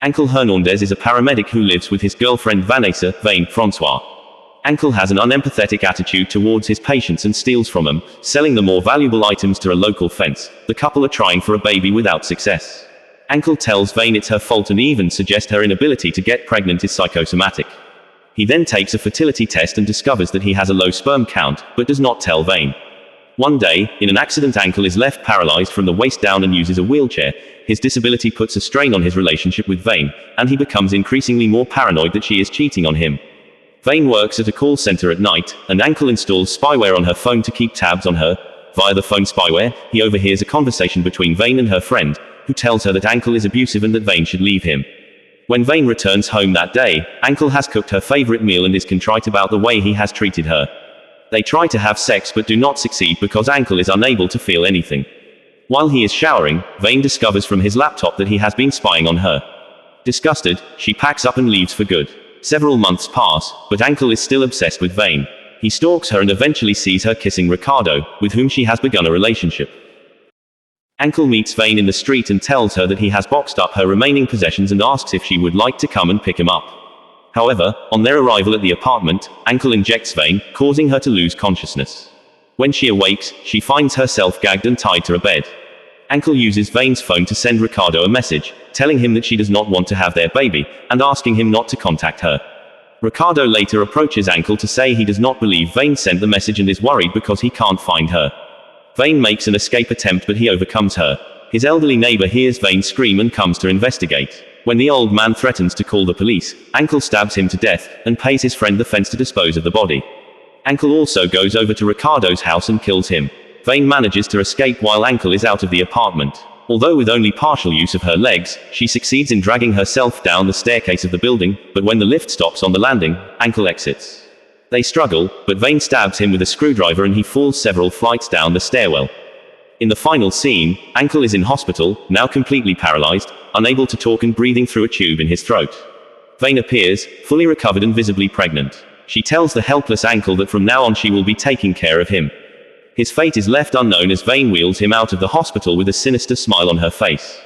Ángel Hernandez is a paramedic who lives with his girlfriend Vanessa, Vane, Francois. Ángel has an unempathetic attitude towards his patients and steals from them, selling the more valuable items to a local fence. The couple are trying for a baby without success. Ángel tells Vane it's her fault and even suggests her inability to get pregnant is psychosomatic. He then takes a fertility test and discovers that he has a low sperm count, but does not tell Vane. One day, in an accident, Ángel is left paralyzed from the waist down and uses a wheelchair. His disability puts a strain on his relationship with Vane, and he becomes increasingly more paranoid that she is cheating on him. Vane works at a call center at night, and Ángel installs spyware on her phone to keep tabs on her. Via the phone spyware, he overhears a conversation between Vane and her friend, who tells her that Ángel is abusive and that Vane should leave him. When Vane returns home that day, Ángel has cooked her favorite meal and is contrite about the way he has treated her. They try to have sex but do not succeed because Ángel is unable to feel anything. While he is showering, Vane discovers from his laptop that he has been spying on her. Disgusted, she packs up and leaves for good. Several months pass, but Ángel is still obsessed with Vane. He stalks her and eventually sees her kissing Ricardo, with whom she has begun a relationship. Ángel meets Vane in the street and tells her that he has boxed up her remaining possessions and asks if she would like to come and pick him up. However, on their arrival at the apartment, Ángel injects Vane, causing her to lose consciousness. When she awakes, she finds herself gagged and tied to a bed. Ángel uses Vane's phone to send Ricardo a message, telling him that she does not want to have their baby, and asking him not to contact her. Ricardo later approaches Ángel to say he does not believe Vane sent the message and is worried because he can't find her. Vane makes an escape attempt but he overcomes her. His elderly neighbor hears Vane scream and comes to investigate. When the old man threatens to call the police, Ángel stabs him to death, and pays his friend the fence to dispose of the body. Ángel also goes over to Ricardo's house and kills him. Vane manages to escape while Ángel is out of the apartment. Although with only partial use of her legs, she succeeds in dragging herself down the staircase of the building, but when the lift stops on the landing, Ángel exits. They struggle, but Vane stabs him with a screwdriver and he falls several flights down the stairwell. In the final scene, Ángel is in hospital, now completely paralyzed, unable to talk and breathing through a tube in his throat. Vane appears, fully recovered and visibly pregnant. She tells the helpless Ángel that from now on she will be taking care of him. His fate is left unknown as Vane wheels him out of the hospital with a sinister smile on her face.